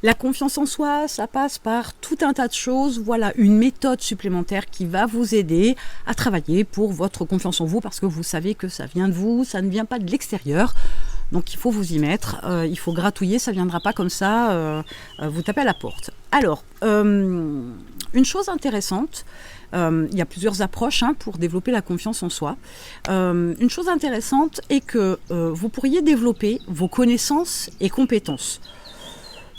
La confiance en soi, ça passe par tout un tas de choses. Voilà une méthode supplémentaire qui va vous aider à travailler pour votre confiance en vous parce que vous savez que ça vient de vous, ça ne vient pas de l'extérieur. Donc il faut vous y mettre, il faut gratouiller, ça ne viendra pas comme ça, vous tapez à la porte. Alors, une chose intéressante, il y a plusieurs approches pour développer la confiance en soi. Une chose intéressante est que vous pourriez développer vos connaissances et compétences.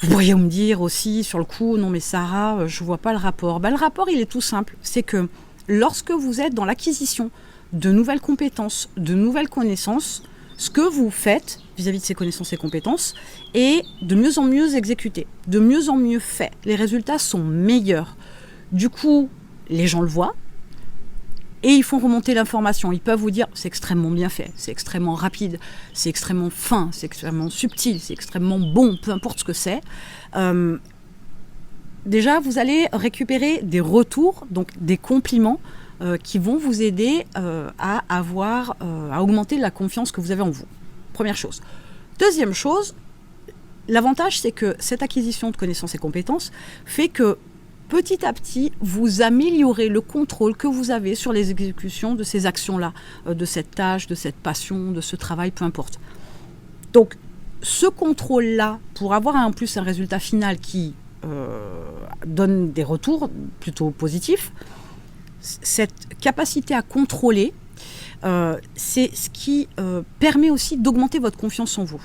Vous pourriez me dire aussi sur le coup, non mais Sarah, je ne vois pas le rapport. Le rapport, il est tout simple. C'est que lorsque vous êtes dans l'acquisition de nouvelles compétences, de nouvelles connaissances, ce que vous faites vis-à-vis de ces connaissances et compétences est de mieux en mieux exécuté, de mieux en mieux fait. Les résultats sont meilleurs. Du coup, les gens le voient et ils font remonter l'information. Ils peuvent vous dire c'est extrêmement bien fait, c'est extrêmement rapide, c'est extrêmement fin, c'est extrêmement subtil, c'est extrêmement bon, peu importe ce que c'est. Déjà, vous allez récupérer des retours, donc des compliments qui vont vous aider à augmenter la confiance que vous avez en vous. Première chose. Deuxième chose, l'avantage, c'est que cette acquisition de connaissances et compétences fait que petit à petit, vous améliorez le contrôle que vous avez sur les exécutions de ces actions-là, de cette tâche, de cette passion, de ce travail, peu importe. Donc, ce contrôle-là, pour avoir en plus un résultat final qui donne des retours plutôt positifs, cette capacité à contrôler, c'est ce qui permet aussi d'augmenter votre confiance en vous.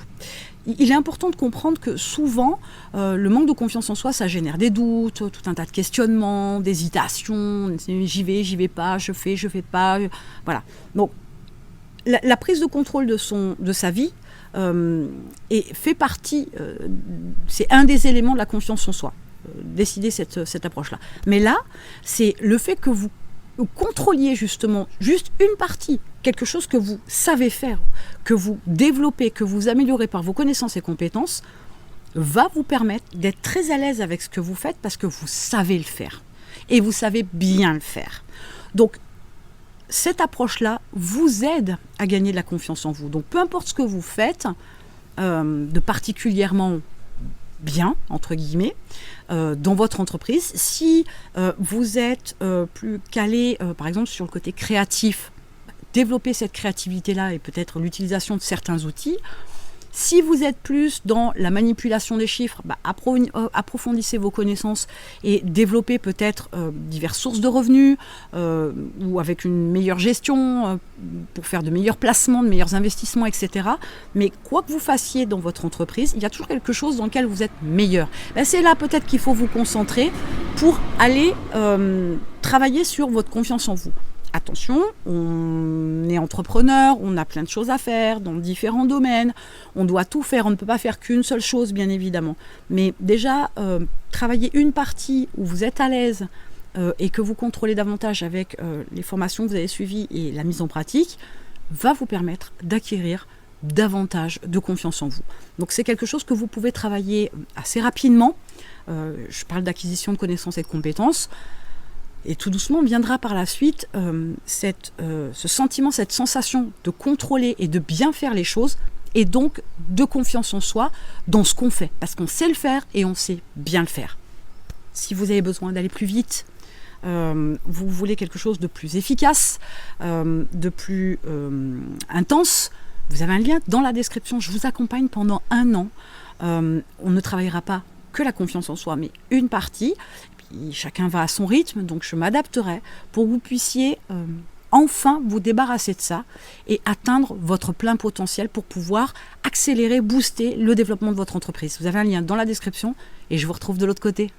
Il est important de comprendre que souvent, le manque de confiance en soi, ça génère des doutes, tout un tas de questionnements, d'hésitations, j'y vais pas, je fais pas, voilà. Donc, la prise de contrôle de sa vie fait partie, c'est un des éléments de la confiance en soi, décider cette approche-là. Mais là, c'est le fait que vous contrôliez justement juste une partie, quelque chose que vous savez faire, que vous développez, que vous améliorez par vos connaissances et compétences, va vous permettre d'être très à l'aise avec ce que vous faites parce que vous savez le faire. Et vous savez bien le faire. Donc, cette approche-là vous aide à gagner de la confiance en vous. Donc, peu importe ce que vous faites, de particulièrement bien, entre guillemets, dans votre entreprise. Si vous êtes plus calé, par exemple, sur le côté créatif, développer cette créativité-là et peut-être l'utilisation de certains outils. Si vous êtes plus dans la manipulation des chiffres, approfondissez vos connaissances et développez peut-être diverses sources de revenus ou avec une meilleure gestion pour faire de meilleurs placements, de meilleurs investissements, etc. Mais quoi que vous fassiez dans votre entreprise, il y a toujours quelque chose dans lequel vous êtes meilleur. C'est là peut-être qu'il faut vous concentrer pour aller travailler sur votre confiance en vous. Attention, on est entrepreneur, on a plein de choses à faire dans différents domaines, on doit tout faire, on ne peut pas faire qu'une seule chose bien évidemment. Mais déjà, travailler une partie où vous êtes à l'aise et que vous contrôlez davantage avec les formations que vous avez suivies et la mise en pratique, va vous permettre d'acquérir davantage de confiance en vous. Donc c'est quelque chose que vous pouvez travailler assez rapidement. Je parle d'acquisition de connaissances et de compétences. Et tout doucement viendra par la suite ce sentiment, cette sensation de contrôler et de bien faire les choses et donc de confiance en soi dans ce qu'on fait. Parce qu'on sait le faire et on sait bien le faire. Si vous avez besoin d'aller plus vite, vous voulez quelque chose de plus efficace, de plus intense, vous avez un lien dans la description. Je vous accompagne pendant 1 an. On ne travaillera pas que la confiance en soi, mais une partie. Chacun va à son rythme, donc je m'adapterai pour que vous puissiez enfin vous débarrasser de ça et atteindre votre plein potentiel pour pouvoir accélérer, booster le développement de votre entreprise. Vous avez un lien dans la description et je vous retrouve de l'autre côté.